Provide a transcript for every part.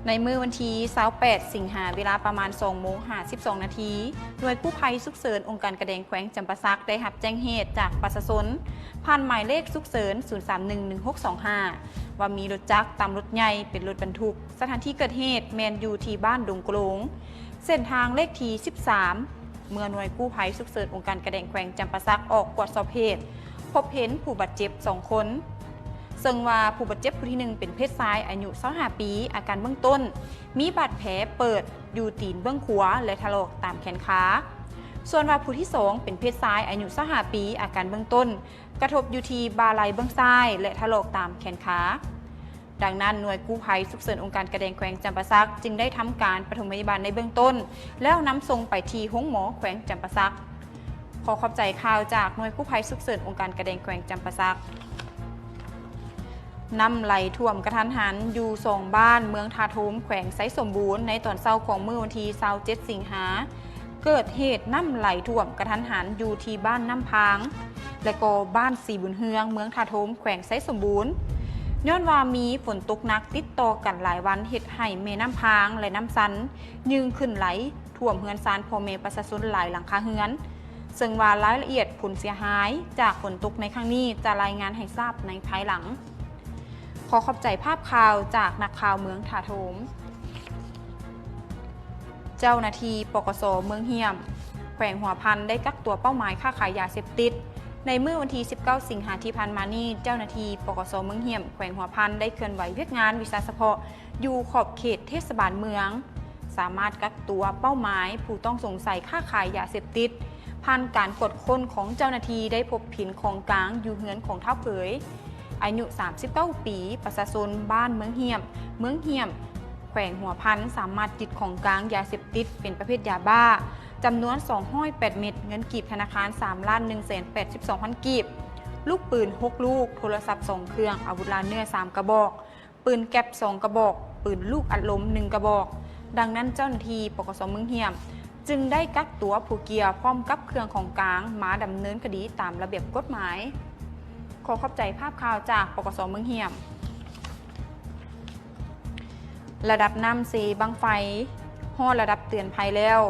ในมื้อวันที่28สิงหาเวลาประมาณ2:52 นาทีหน่วยกู้ภัยฉุกเฉินองค์การกระแดงแขวงจำปาสักได้รับแจ้งเหตุจากประชาชนผ่านหมายเลขฉุกเฉิน0311625ว่ามีรถจักรตามรถใหญ่เป็นรถบรรทุกสถานที่เกิดเหตุแมนอยู่ที่บ้านดงกลงเส้นทางเลขที่13เมื่อหน่วยกู้ภัยฉุกเฉินองค์การกระแดงแขวงจำปาสักออกตรวจสอบเหตุพบเห็นผู้บาดเจ็บ2 คนซึ่งว่าผู้บาดเจ็บผู้ที่1เป็นเพศชายอายุ25 ปีอาการเบื้องต้นมีบาดแผลเปิดอยู่ตีนเบื้องขวาและถลอกตามแขนขาส่วนว่าผู้ที่2เป็นเพศชายอายุ25 ปีอาการเบื้องต้นกระทบอยู่ที่บ่าไหล่เบื้องซ้ายและถลอกตามแขนขาดังนั้นหน่วยกู้ภัยฉุกเฉินองค์การกระแดงแขวงจำปาสักจึงได้ทำการปฐมพยาบาลในเบื้องต้นแล้วนำส่งไปที่ห้องหมอแขวงจำปาสักขอขอบใจข่าวจากหน่วยกู้ภัยฉุกเฉินองค์การกระแดงแขวงจำปาสักน้ำไหลท่วมกระทันหันอยู่2 บ้านเมืองทาทุมแขวงไซสมบูรณ์ในตอนเช้าของมื้อวันที่27สิงหาเกิดเหตุน้ำไหลท่วมกระทันหันอยู่ที่บ้านน้ำพางและก็บ้านสีบุญเฮืองเมืองทาทุมแขวงไซสมบูรณ์ย้อนว่ามีฝนตกหนักติดต่อกันหลายวันเฮ็ดให้แม่น้ำพางและน้ำซันยืงขึ้นไหลท่วมเฮือนซานพ่อแม่ประชาชนหลายหลังคาเฮือนซึ่งว่ารายละเอียดผลเสียหายจากฝนตกในครั้งนี้จะรายงานให้ทราบในภายหลังขอขอบใจภาพข่าวจากนักข่าวเมืองถาโถมเจ้าหน้าที่ปกส.เมืองเฮียมแขวงหัวพันได้กักตัวเป้าหมายค้าขายยาเสพติดในมื้อวันที่19สิงหาที่ผ่านมานี้เจ้าหน้าที่ปกส.เมืองเฮียมแขวงหัวพันได้เคลื่อนไหวเวียกงานวิชาเฉพาะอยู่ขอบเขตเทศบาลเมืองสามารถกักตัวเป้าหมายผู้ต้องสงสัยค้าขายยาเสพติดผ่านการกดค้นของเจ้าหน้าที่ได้พบผินของกลางอยู่เฮือนของเท่าเผยอายุ39 ปีประชาชนบ้านเมืองเฮียมแขวงหัวพันสามารถยึดของกลางยาเสพติดเป็นประเภทยาบ้าจำนวน208 เม็ดเงินกีบธนาคาร3,182,000 กีบลูกปืน6 ลูกโทรศัพท์2 เครื่องอาวุธลานเนื้อ3 กระบอกปืนแก๊ป2 กระบอกปืนลูกอัดลม1 กระบอกดังนั้นเจ้าหน้าที่ปกส.เมืองเฮียมจึงได้กักตัวผู้เกี่ยวพร้อมกับเครื่องของกลางมาดำเนินคดีตามระเบียบกฎหมายขอขอบใจภาพข่าวจากปกส.เมืองเฮียมระดับน้ำซีบังไฟฮอดระดับเตือนภัยแล้ว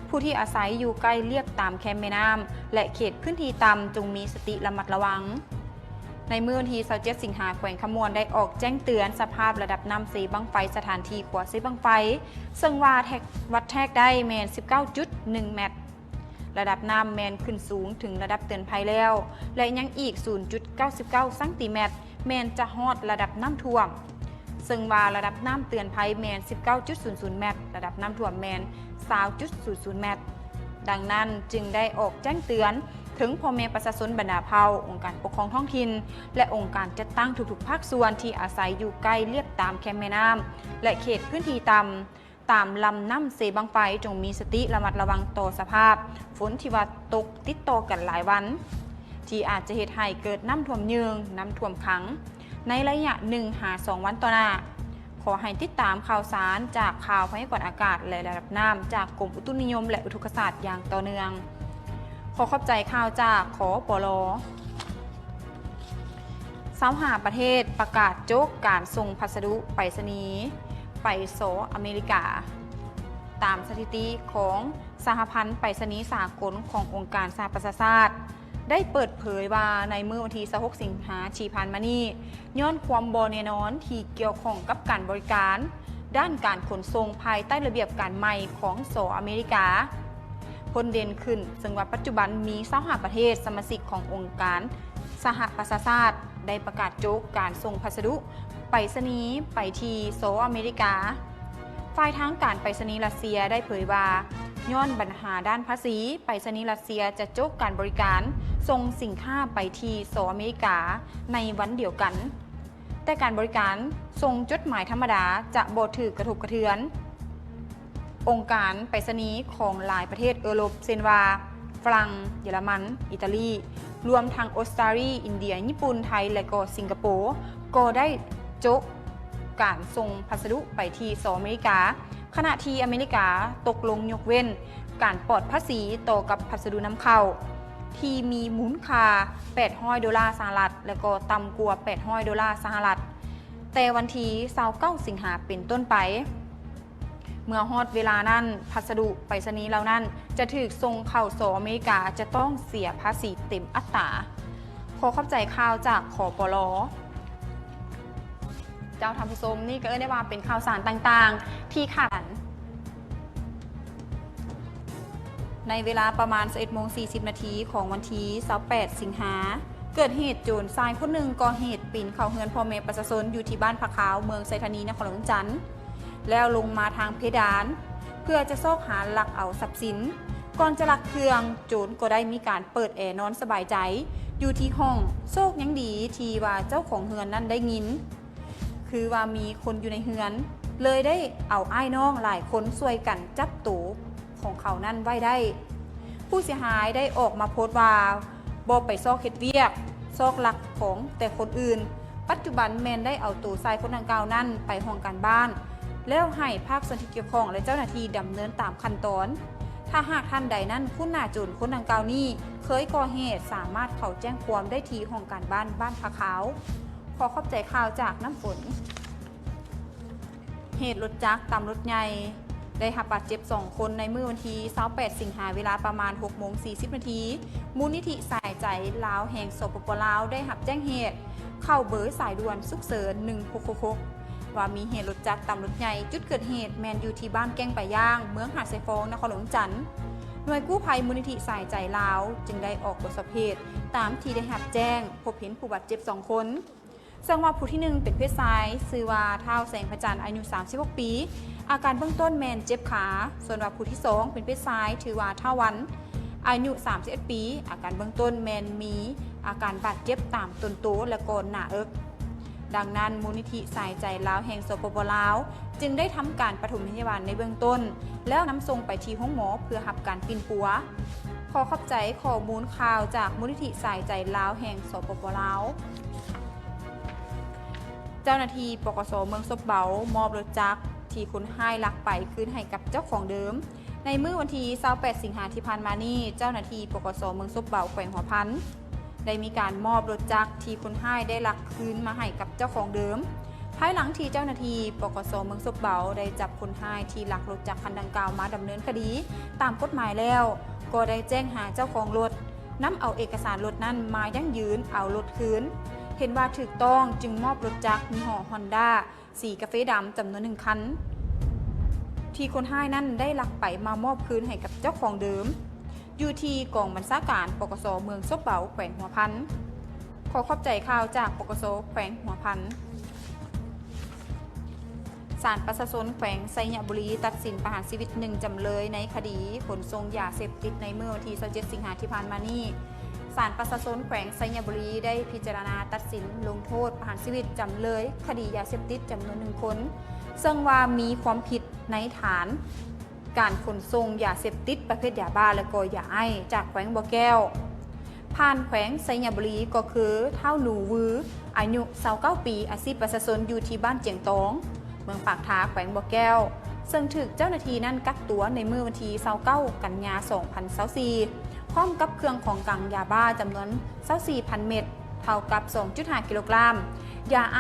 ผู้ที่อาศัยอยู่ใกล้เรียบตามแคมป์แม่น้ำและเขตพื้นที่ต่ำจงมีสติระมัดระวังในมื้อวันที่27สิงหาแขวงขมวนได้ออกแจ้งเตือนสภาพระดับน้ำซีบังไฟสถานที่ขวาซีบังไฟซึ่งว่าวัดแทกได้แมน 19.1 เมตรระดับน้ำแมนขึ้นสูงถึงระดับเตือนภัยแล้วและยังอีก 0.99 ซังติเมตรแมนจะฮอดระดับน้ำท่วมซึ่งว่าระดับน้ำเตือนภัยแมน 19.00 เมตรระดับน้ำท่วมแมน 20.00 เมตรดังนั้นจึงได้ออกแจ้งเตือนถึงพ่อแม่ประชาชนบรรดาเผ่าองค์การปกครองท้องถิ่นและองค์การจัดตั้งทุกๆภาคส่วนที่อาศัยอยู่ใกล้เลียบตามแคมป์แม่น้ำและเขตพื้นที่ต่ำตามลำน้ำเซบังไฟจงมีสติระมัดระวังต่อสภาพฝนที่ว่าตกติดต่อกันหลายวันที่อาจจะเหตุให้เกิดน้ำท่วมเยืองน้ำท่วมขังในระยะ 1-2 วันต่อหน้าขอให้ติดตามข่าวสารจากข่าวพยากรณ์อากาศและระดับน้ำจากกรมอุตุนิยมและอุทกศาสตร์อย่างต่อเนื่องขอขอบใจข่าวจากขอปล25 ประเทศประกาศโจกการส่งพัสดุไปรษณีย์ไปสหรัฐอเมริกาตามสถิติของสหพันธ์ไปรษณีย์สากลขององค์การสหประชาชาติได้เปิดเผยว่าในมื้อวันที่26สิงหาที่ผ่านมานี้ย้อนความบ่แน่นอนที่เกี่ยวข้องกับการบริการด้านการขนส่งภายใต้ระเบียบการใหม่ของสหรัฐอเมริกาพ้นเด่นขึ้นซึ่งว่าปัจจุบันมี25 ประเทศสมาชิกขององค์การสหประชาชาติได้ประกาศโจกการส่งพัสดุไปรษณีย์ไปที่สหรัฐอเมริกาฝ่ายทางการไปรษณีย์รัสเซียได้เผยว่าย้อนปัญหาด้านภาษีไปรษณีย์รัสเซียจะโจกการบริการส่งสินค้าไปที่สหรัฐอเมริกาในวันเดียวกันแต่การบริการส่งจดหมายธรรมดาจะบ่ถูกกระทบกระเทือนองค์การไปรษณีย์ของหลายประเทศยุโรปเช่นว่าฝรั่งเยอรมันอิตาลีรวมทั้งออสเตรเลียอินเดียญี่ปุ่นไทยและก็สิงคโปร์ก็ได้โจกการส่งพัสดุไปที่สหรัฐอเมริกาขณะที่อเมริกาตกลงยกเว้นการปลอดภาษีต่อกับพัสดุนำเข้าที่มีมูลค่า$800สหรัฐและก็ต่ำกว่า$800สหรัฐแต่วันที่29สิงหาเป็นต้นไป เมื่อฮอดเวลานั้นพัสดุไปรษณีย์เหล่านั้นจะถูกส่งเข้าสหรัฐอเมริกาจะต้องเสียภาษีเต็มอัตราขอเข้าใจข่าวจากขปล.เจ้าท่านผู้ชมนี่ก็ได้ว่าเป็นข่าวสารต่างๆที่ขาดในเวลาประมาณ 11:40 นาทีของวันที่28 สิงหาเกิดเหตุโจรชายคนหนึ่งก่อเหตุปีนเข้าเฮือนพ่อแม่ประชาชนอยู่ที่บ้านผาขาวเมืองไซธานีนครหลวงจันทร์แล้วลงมาทางเพดานเพื่อจะซอกหาลักเอาทรัพย์สินก่อนจะลักเครื่องโจรก็ได้มีการเปิดแอร์นอนสบายใจอยู่ที่ห้องโชคยังดีที่ว่าเจ้าของเฮือนนั้นได้ยินคือว่ามีคนอยู่ในเฮือนเลยได้เอาอ้ายน้องหลายคนช่วยกันจับตัวของเขานั่นไว้ได้ผู้เสียหายได้ออกมาโพสต์ว่าบ่ไปซอกเฮ็ดเวียกซอกลักของแต่คนอื่นปัจจุบันแมนได้เอาตัวชายคนดังกล่าวนั้นไปห้องการบ้านแล้วให้ภาคส่วนที่เกี่ยวข้องและเจ้าหน้าที่ดำเนินตามขั้นตอนถ้าหากท่านใดนั้นผู้หน้าโจรคนดังกล่าวนี้เคยก่อเหตุสามารถเข้าแจ้งความได้ที่ห้องการบ้านผาขาวขอขอบใจข่าวจากน้ำฝนเหตุรถจักรตามรถใหญ่ได้รับบาดเจ็บ2คนในมื้อวันที่28 สิงหาเวลาประมาณ 6:40 นาทีมูลนิธิสายใจลาวแห่งสปป.ลาวได้รับแจ้งเหตุเข้าเบอร์สายด่วนฉุกเฉิน1666ว่ามีเหตุรถจักรตามรถใหญ่จุดเกิดเหตุแมนอยู่ที่บ้านแก้งป่าย่างเมืองหาดไซฟองนครหลวงจันทร์หน่วยกู้ภัยมูลนิธิสายใจลาวจึงได้ออกตรวจสอบเหตุตามที่ได้รับแจ้งพบเห็นผู้บาดเจ็บ2คนซึ่งว่าผู้ที่1เป็นเพศชายชื่อว่าท้าวแสงพระจันทร์อายุ36 ปีอาการเบื้องต้นแมนเจ็บขาส่วนว่าผู้ที่2เป็นเพศชายชื่อว่าท้าววันอายุ31 ปีอาการเบื้องต้นแมนมีอาการบาดเจ็บตามต้นโตและก็หน้าอกดังนั้นมูลนิธิสายใจลาวแห่งสปป.ลาวจึงได้ทำการปฐมพยาบาลในเบื้องต้นแล้วนำส่งไปที่ห้องหมอเพื่อรับการปิ่นปัวขอขอบใจข้อมูลข่าวจากมูลนิธิสายใจลาวแห่งสปป.ลาวเจ้าหน้าที่ปกส.เมืองซบเบามอบรถจักรที่คนให้ลักไปคืนให้กับเจ้าของเดิมในมื้อวันที่28 สิงหาคมที่ผ่านมานี้เจ้าหน้าที่ปกส.เมืองซบเบาแขวงหัวพันได้มีการมอบรถจักรที่คนให้ได้ลักคืนมาให้กับเจ้าของเดิมภายหลังที่เจ้าหน้าที่ปกส.เมืองซบเบาได้จับคนให้ที่ลักรถจักรคันดังกล่าวมาดำเนินคดีตามกฎหมายแล้วก็ได้แจ้งหาเจ้าของรถนำเอาเอกสารรถนั้นมายั่งยืนเอารถคืนเห็นว่าถูกต้องจึงมอบรถจักรยี่ห้อ Honda สีกาเฟดำจำนวน1 คันที่คนให้นั่นได้ลักไปมามอบคืนให้กับเจ้าของเดิมอยู่ที่กองบัญชาการปกส.เมืองซบเบาแขวงหัวพันขอขอบใจข่าวจากปกส.แขวงหัวพันศาลประชาชนแขวงไซยบุรีตัดสินประหารชีวิต1จำเลยในคดีขนส่งยาเสพติดในเมื่อวันที่27 สิงหาคมที่ผ่านมานี้ศาลประชาชนแขวงไซยบุรีได้พิจารณาตัดสินลงโทษประหารชีวิตจำเลยคดียาเสพติดจำนวน1 คนซึ่งว่ามีความผิดในฐานการขนส่งยาเสพติดประเภทยาบ้าและก็ยาไอจากแขวงบ่อแก้วผ่านแขวงไซยบุรีก็คือเท่าหนูวืออายุ29 ปีอาชีพประชาชนอยู่ที่บ้านเจียงตองเมืองปากทาแขวงบ่อแก้วซึ่งถูกเจ้าหน้าที่นั้นกักตัวในมื้อวันที่29 กันยายน 2024พร้อมกับเครื่องของกลางยาบ้าจำนวน 24,000 เม็ดเท่ากับ 2.5 กิโลกรัมยาไอ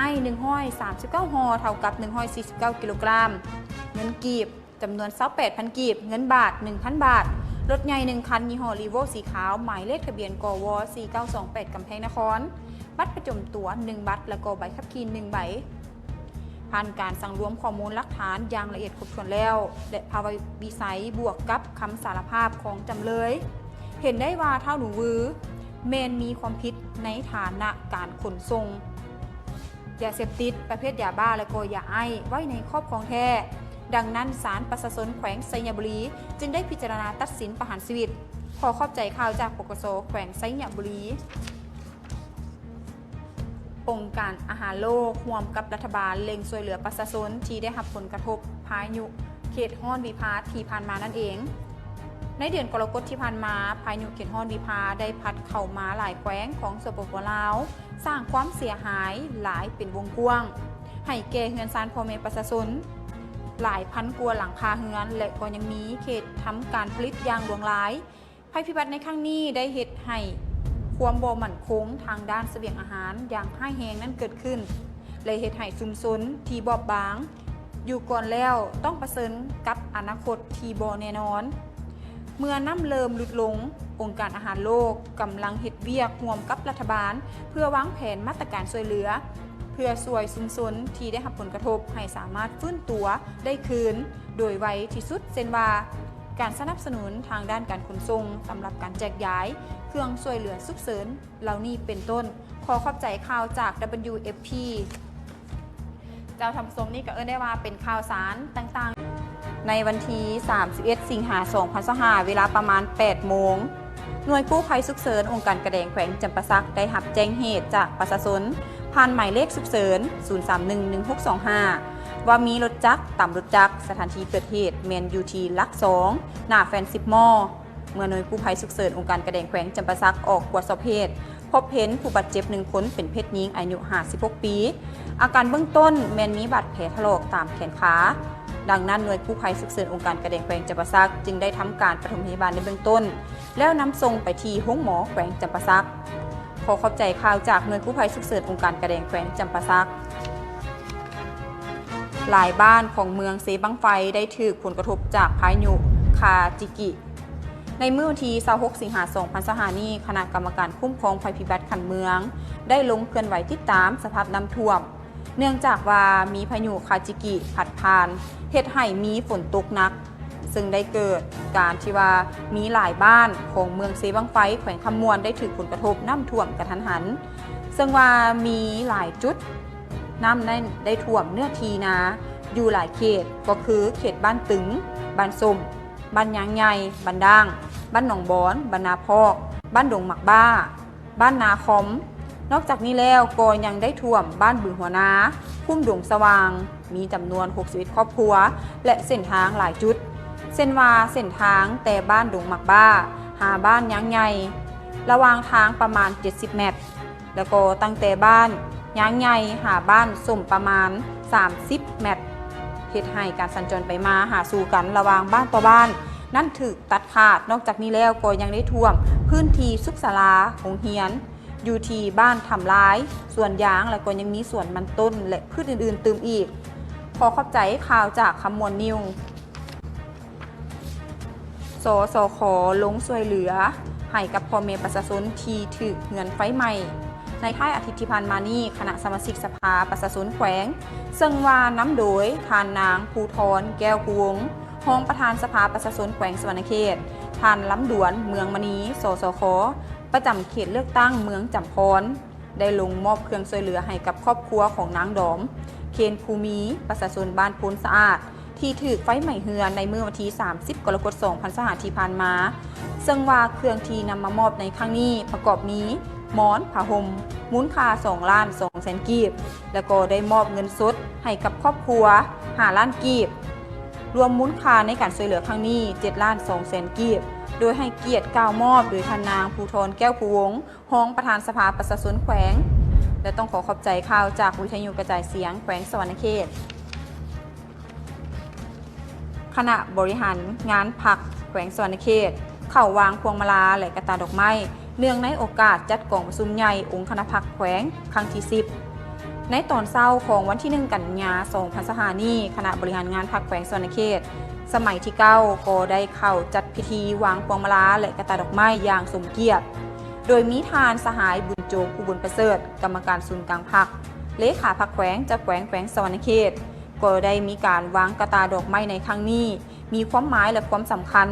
139 ห่อเท่ากับ149 กิโลกรัมเงินกีบจำนวน 28,000 กีบเงินบาท 1,000 บาทรถใหญ่1 คันยี่ห้อรีโวสีขาวหมายเลขทะเบียนกว4928 กำแพงนครบัตรประจำตัว1 บัตรและก็ใบขับขี่1 ใบผ่านการสั่งรวมข้อมูลหลักฐานอย่างละเอียดครบถ้วนแล้วและภาวะวิสัยบวกกับคำสารภาพของจำเลยเห็นได้ว่าเท่าหนูวือเมนมีความผิดในฐานะการขนส่งยาเสพติดประเภทยาบ้าและก็ยาไอไว้ในครอบครองแท้ดังนั้นศาลประชาชนแขวงไซยบุรีจึงได้พิจารณาตัดสินประหารชีวิตขอขอบใจข่าวจากปกส.แขวงไซยบุรีองค์การอาหารโลกร่วมกับรัฐบาลเล็งช่วยเหลือประชาชนที่ได้รับผลกระทบพายุเขตฮ้อนวิภาที่ผ่านมานั่นเองในเดือนกรกฎาคมที่ผ่านมาพายุเขตฮ้อนวิภาได้พัดเข้ามาหลายแขวงของสปป.ลาวสร้างความเสียหายหลายเป็นวงกว้างให้แก่เรือนซ่านพ่อแม่ประชาชนหลายพันกว่าหลังคาเรือนและก็ยังมีเขตทำการผลิตอย่างหลวงหลายภัยพิบัติในครั้งนี้ได้เฮ็ดให้ความบ่มั่นคงทางด้านเสบียงอาหารอย่างร้ายแรงนั้นเกิดขึ้นและเฮ็ดให้ชุมชนที่บอบบาง อยู่ก่อนแล้วต้องประเสริญกับอนาคตที่บ่แน่นอนเมื่อน้ำเริ่มลดลงองค์การอาหารโลกกำลังเฮ็ดเวียกร่วมกับรัฐบาลเพื่อวางแผนมาตรการช่วยเหลือเพื่อช่วยชุมชนที่ได้รับผลกระทบให้สามารถฟื้นตัวได้คืนโดยไวที่สุดเช่นว่าการสนับสนุนทางด้านการขนส่งสำหรับการแจกย้ายเครื่องช่วยเหลือฉุกเฉินเหล่านี้เป็นต้นขอขอบใจข่าวจาก WFP เจ้าทำสมนี่ก็ได้ว่าเป็นข่าวสารต่างๆในวันที่31 สิงหาคม 2025 เวลาประมาณ 8 โมงหน่วยกู้ภัยฉุกเฉินองค์การกระแดงแขวงจำปาสักได้รับแจ้งเหตุจากประชาชนผ่านหมายเลขฉุกเฉิน 0311625 ว่ามีรถจักรต่ำรถจักรสถานที่เกิดเหตุแมนยูทีลัก2หน้าแฟนซิปมอเมื่อหน่วยกู้ภัยฉุกเฉินองค์การกระแดงแขวงจำปาสักออกตรวจสอบเหตุพบเห็นผู้บาดเจ็บ1 คนเป็นเพศหญิงอายุ56 ปีอาการเบื้องต้นแมนมีบาดแผลถลอกตามแขนขาดังนั้นหน่วยกู้ภัยฉุกเฉินองค์การกระแดงแขวงจำปาสักจึงได้ทำการปฐมพยาบาลในเบื้องต้นแล้วนำส่งไปที่ห้องหมอแขวงจำปาสักขอขอบใจข่าวจากหน่วยกู้ภัยฉุกเฉินองค์การกระแดงแขวงจำปาสักหลายบ้านของเมืองเซบังไฟได้ถูกผลกระทบจากพายุคาจิกิในเมื่อวันที่26 สิงหาคม 2025 นี้คณะกรรมการคุ้มครองภัยพิบัติขันเมืองได้ลงเคลื่อนไหวติดตามสภาพน้ำท่วมเนื่องจากว่ามีพายุคาจิกิพัดผ่านเฮ็ดให้มีฝนตกหนักซึ่งได้เกิดการที่ว่ามีหลายบ้านของเมืองเซบังไฟแขวงคำมวนได้ถูกผลกระทบน้ำท่วมกระทันหันซึ่งว่ามีหลายจุดน้ำนั้นได้ท่วมเนื้อที่นาอยู่หลายเขตก็คือเขตบ้านตึงบ้านสมบ้านยางใหญ่บ้านด่างบ้านหนองบอนบ้านนาพอกบ้านดงหมักบ้าบ้านนาคอมนอกจากนี้แล้วก็ยังได้ท่วมบ้านบึงหัวนาพุ่มดงสว่างมีจำนวน61 ครอบครัวและเส้นทางหลายจุดเส้นว่าเส้นทางแต่บ้านดงหมักบ้าหาบ้านยางใหญ่ระหว่างทางประมาณ70 เมตรแล้วก็ตั้งแต่บ้านยางใหญ่หาบ้านส้มประมาณ30 เมตรเฮ็ดให้การสัญจรไปมาหาสู่กันระหว่างบ้านต่อบ้านนั่นถูกตัดขาดนอกจากนี้แล้วก็ยังได้ท่วมพื้นที่สุขศาลาโรงเรียนอยู่ที่บ้านทำร้ายส่วนยางและก็ยังมีส่วนมันต้นและพืชอื่นๆเติมอีกขอขอบใจข่าวจากคำมวลนิวสสขลงช่วยเหลือให้กับพ่อแม่ประชาชนที่ถูกเงินไฟไหม้ในท้ายอาทิตย์ที่ผ่านมานี้คณะสมาชิกสภาประชาชนแขวงซึ่งว่าน้ำโดยทานนางภูธรแก้วภูวงรองประธานสภาประชาชนแขวงสวรรณเขตท่านล้ำดวนเมืองมณีสสขประจำเขตเลือกตั้งเมืองจำพรได้ลงมอบเครื่องช่วยเหลือให้กับครอบครัวของนางดอมเคนภูมิประชาชนบ้านพูนสะอาดที่ถูกไฟไหม้เฮือนในเมื่อวันที่30 กรกฎาคม 2025 ที่ผ่านมาซึ่งว่าเครื่องที่นำมามอบในครั้งนี้ประกอบมีหมอนผ้าห่มมูลค่า2,200,000 กีบแล้วก็ได้มอบเงินสดให้กับครอบครัว5 ล้านกีบรวมมูลค่าในการช่วยเหลือครั้งนี้7,200,000 กีบโดยให้เกียรติกล่าวมอบโดยท่านนางภูธรแก้วภูวงรองประธานสภาประชาชนแขวงและต้องขอบใจข่าวจากวิทยุกระจายเสียงแขวงสวรรณเขตคณะบริหารงานพรรคแขวงสวรรณเขตเข้าวางพวงมาลาและกระตาดอกไม้เนื่องในโอกาสจัดกองประชุมใหญ่องค์คณะพรรคแขวงครั้งที่10ในตอนเช้าของวันที่1 กันยายน 2025 นี้คณะบริหารงานพรรคแขวงสวรรณเขตสมัยที่9ก็ได้เข้าจัดพิธีวางพวงมาลาและกระตาดอกไม้อย่างสมเกียรติโดยมีทานสหายบุญโจงอุบลประเสริฐกรรมการศูนย์กลางพรรคเลขาพรรคแขวงจากแขวงสวรรณเขตก็ได้มีการวางกระตาดอกไม้ในครั้งนี้มีความหมายและความสำคัญ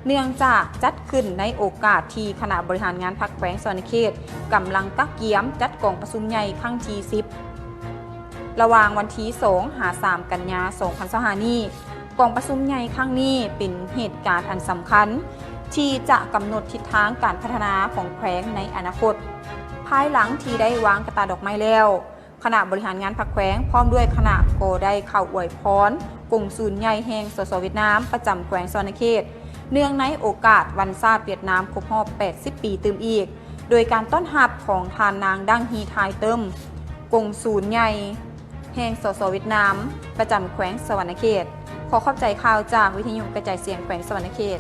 เนื่องจากจัดขึ้นในโอกาสที่คณะบริหารงานพรรคแขวงสวรรณเขตกำลังกักเกียมจัดกองประชุมใหญ่ครั้งที่10ระหว่างวันที่2-3 กันยายน 2025 นี้กองประชุมใหญ่ครั้งนี้เป็นเหตุการณ์อันสำคัญที่จะกำหนดทิศทางการพัฒนาของแขวงในอนาคตภายหลังที่ได้วางกระตาดอกไม้แล้วคณะบริหารงานพรรคแขวงพร้อมด้วยคณะก็ได้เข้าอวยพรกงสุลใหญ่แห่งสสเวียดนามประจำแขวงสวรรณเขตเนื่องในโอกาสวันชาติเวียดนามครบรอบ80 ปีตื่มอีกโดยการต้อนรับของทานนางดังฮีไทเติมกงสุลใหญ่แห่งสสเวียดนามประจำแขวงสวรรณเขตขอขอบใจข่าวจากวิทยุกระจายเสียงแขวงสวรรณเขต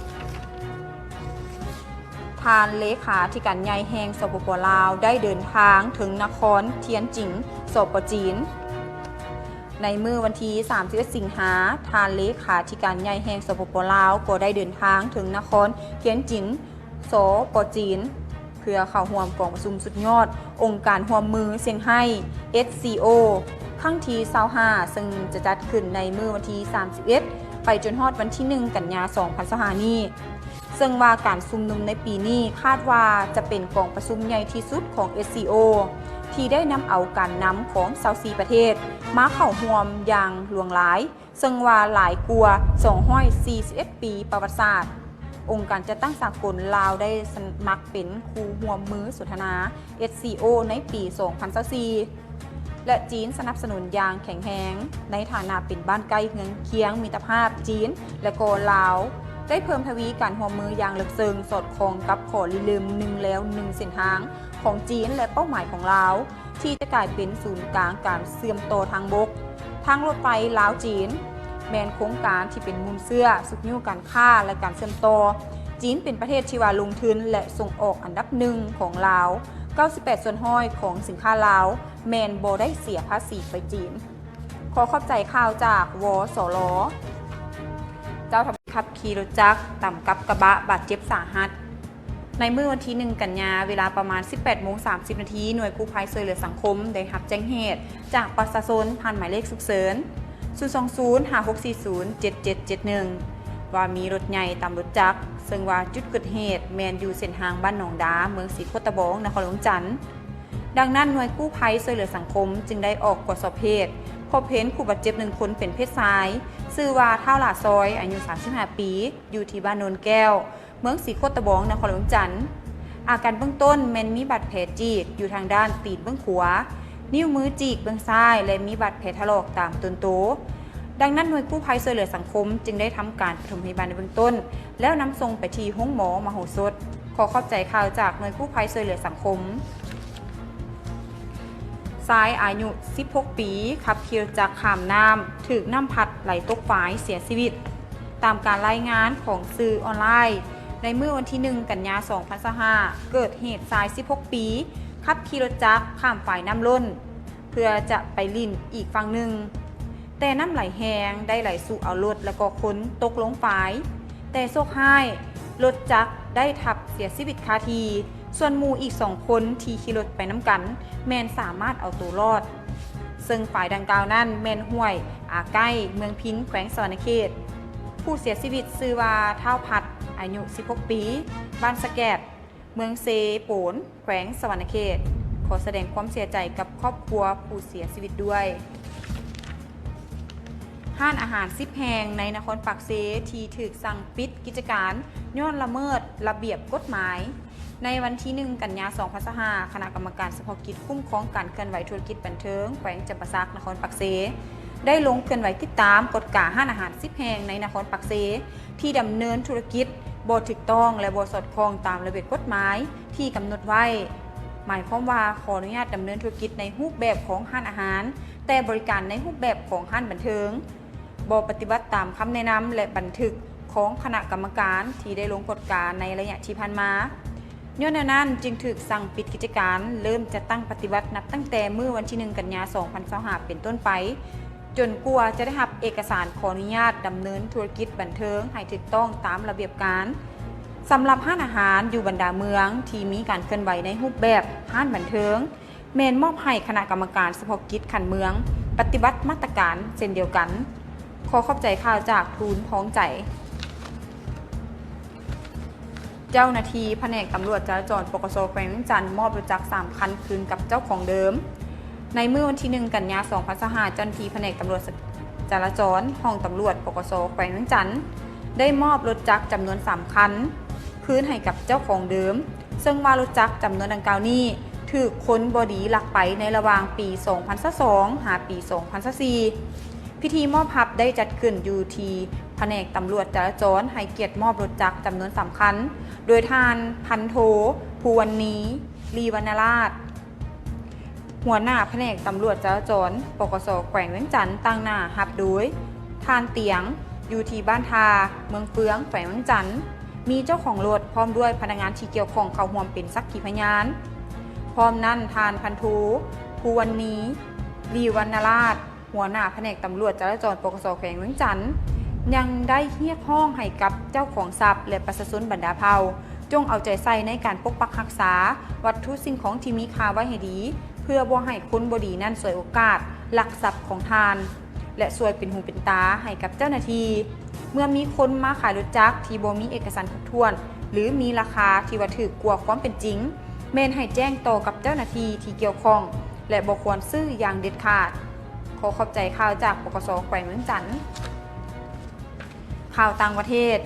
ทานเลขาธิการใหญ่แห่งสปป.ลาวได้เดินทางถึงนครเทียนจิงสป.จีน ในมื้อวันที่31 สิงหาทานเลขาธิการใหญ่แห่งสปป.ลาวก็ได้เดินทางถึงนครเทียนจินสป.จีนเพื่อเข้าร่วมกองประชุมสุดยอดองค์การร่วมมือเซี่ยงไฮ้ SCO ครั้งที่25ซึ่งจะจัดขึ้นในมื้อวันที่31ไปจนฮอดวันที่1 กันยายน 2025นี้ซึ่งว่าการชุมนุมในปีนี้คาดว่าจะเป็นกองประชุมใหญ่ที่สุดของ SCO ที่ได้นำเอาการนำของ24ประเทศมาเข้าร่วมอย่างหลวงหลายซึ่งว่าหลายกว่า241 ปีประวัติศาสตร์องค์การจัดตั้งสากลลาวได้สมัครเป็นคู่ร่วมมือสนทนา SCO ในปี 2024และจีนสนับสนุนอย่างแข็งแรงในฐานะเป็นบ้านใกล้เคียงมิตรภาพจีนและก็ลาวได้เพิ่มทวีการร่วมมืออย่างลึกซึ้งสอดคล้องกับข้อริเริ่ม1แล้ว1เส้นทางของจีนและเป้าหมายของลาวที่จะกลายเป็นศูนย์กลางการเชื่อมต่อทางบกทางรถไฟลาวจีนแมนโครงการที่เป็นมูลเสื้อสุขนิ้วการค้าและการเชื่อมต่อจีนเป็นประเทศที่ว่าลงทุนและส่งออกอันดับหนึ่งของลาว98%ของสินค้าลาวแมนบ่ได้เสียภาษีไปจีนขอขอบใจข่าวจากวสลเจ้าขับขี่รถจักรต่ำกับกระบะบาดเจ็บสาหัสในมื้อวันที่1 กันยายนเวลาประมาณ 18:30 น.หน่วยกู้ภัยช่วยเหลือสังคมได้รับแจ้งเหตุจากประชาชนผ่านหมายเลขฉุกเฉิน020-5640-7771ว่ามีรถใหญ่ตามรถจักรซึ่งว่าจุดเกิดเหตุแมนอยู่เส้นทางบ้านหนองดาเมืองศรีโคตะบองนครหลวงจันทน์ดังนั้นหน่วยกู้ภัยช่วยเหลือสังคมจึงได้ออกตรวจสอบเหตุพบเห็นผู้บาดเจ็บ1 คนเป็นเพศชายชื่อว่าเท่าหลาซอยอายุ35 ปีอยู่ที่บ้านโนนแก้วเมืองศรีโคตะบองนครหลวงจันทน์อาการเบื้องต้นแมนมีบาดแผลจีกอยู่ทางด้านตีนเบื้องขวานิ้วมือจีกเบื้องซ้ายและมีบาดแผลถลอกตามต้นโตดังนั้นหน่วยกู้ภัยช่วยเหลือสังคมจึงได้ทำการปฐมพยาบาลในเบื้องต้นแล้วนำส่งไปที่ห้องหมอมโหสถขอขอบใจข่าวจากหน่วยกู้ภัยช่วยเหลือสังคมชายอายุ16 ปีขับขี่รถจักรข้ามน้ำถูกน้ำพัดไหลตกฝ่ายเสียชีวิตตามการรายงานของสื่อออนไลน์ในเมื่อวันที่1 กันยายน 2025เกิดเหตุชาย16 ปีขับขี่รถจักรข้ามฝ่ายน้ำล้นเพื่อจะไปลิ่นอีกฝั่งหนึ่งแต่น้ำไหลแห้งได้ไหลสู่เอารถและก็คนตกลงฝ่ายแต่โชคร้ายรถจักรได้ทับเสียชีวิตคาทีส่วนหมู่อีก2 คนที่ขี่รถไปน้ำกันแมนสามารถเอาตัวรอดซึ่งฝ่ายดังกล่าวนั้นแมนห้วยอาใกล้เมืองพินแขวงสวรรณเขตผู้เสียชีวิตชื่อว่าเท่าพัดอายุ16 ปีบ้านสะแกดเมืองเซโปนแขวงสวรรณเขตขอแสดงความเสียใจกับครอบครัวผู้เสียชีวิตด้วยห้านอาหาร10 แห่งในนครปากเซที่ถูกสั่งปิดกิจการย้อนละเมิดระเบียบกฎหมายในวันที่1 กันยายน 2025คณะกรรมการเฉพาะกิจคุ้มครองการเคลื่อนไหวธุรกิจบันเทิงแขวงจำปาสักนครปากเซได้ลงเคลื่อนไหวติดตามกฎกาห้านอาหาร10 แห่งในนครปากเซที่ดำเนินธุรกิจบ่ถูกต้องและบ่สอดคล้องตามระเบียบกฎหมายที่กำหนดไว้หมายความว่าขออนุญาตดำเนินธุรกิจในรูปแบบของห้านอาหารแต่บริการในรูปแบบของห้านบันเทิงบ่ปฏิบัติตามคำแนะนำและบันทึกของคณะกรรมการที่ได้ลงกฎการในระยะที่ผ่านมาย้อนนั้นจึงถูกสั่งปิดกิจการเริ่มจะตั้งปฏิบัตินับตั้งแต่เมื่อวันที่1 กันยายน 2025เป็นต้นไปจนกว่าจะได้รับเอกสารขออนุญาตดำเนินธุรกิจบันเทิงให้ถูกต้องตามระเบียบการสำหรับห้านอาหารอยู่บรรดาเมืองที่มีการเคลื่อนไหวในรูปแบบห้านบันเทิงแมนมอบให้คณะกรรมการเฉพาะกิจขันเมืองปฏิบัติมาตรการเช่นเดียวกันขอขอบใจข่าวจากทูลพ้องใจเจ้าหน้าที่แผนกตำรวจจราจรปกส.แขวงเวียงจันทน์มอบรถจักร3 คันคืนกับเจ้าของเดิมในเมื่อวันที่1 กันยายน 2025เจ้าหน้าที่แผนกตำรวจจราจรห้องตำรวจปกส.แขวงเวียงจันทน์ได้มอบรถจักรจำนวน3 คันคืนให้กับเจ้าของเดิมซึ่งว่ารถจักรจำนวนดังกล่าวนี้ถูกคนบดีลักไปในระหว่างปี 2022 หาปี 2024พิธีมอบพับได้จัดขึ้นอยู่ที่แผนกตำรวจจราจรให้เกียรติมอบรถจักรจำนวน3 คันโดยทานพันโทภูวรรณีลีวรรณราชหัวหน้าแผนกตำรวจจราจรปกส.แขวงเวียงจันทน์ตั้งหน้ารับโดยทานเตียงอยู่ที่บ้านทาเมืองเฟืองแขวงเวียงจันทน์มีเจ้าของรถพร้อมด้วยพนักงานที่เกี่ยวข้องเข้าร่วมเป็นสักขีพยานพร้อมนั้นทานพันโทภูวรรณีลีวรรณราช หัวหน้าแผนกตำรวจจราจรปกส.แขวงเวียงจันทน์ยังได้เรียกร้องให้กับเจ้าของทรัพย์และประชาชนบรรดาเผ่าจงเอาใจใส่ในการปกปักรักษาวัตถุสิ่งของที่มีค่าไว้ให้ดี เพื่อบ่ให้คนบ่ดีนั่นสวยโอกาสลักทรัพย์ของทาน และสวยเป็นหูเป็นตาให้กับเจ้าหน้าที่เมื่อมีคนมาขายรถจักรที่บ่มีเอกสารครบถ้วนหรือมีราคาที่ว่าถูกกว่าความเป็นจริงแม่นให้แจ้งต่อกับเจ้าหน้าที่ที่เกี่ยวข้องและบ่ควรซื้ออย่างเด็ดขาดขอขอบใจข่าวจากปกส.แขวงเวียงจันทน์ข่าวต่างประเทศ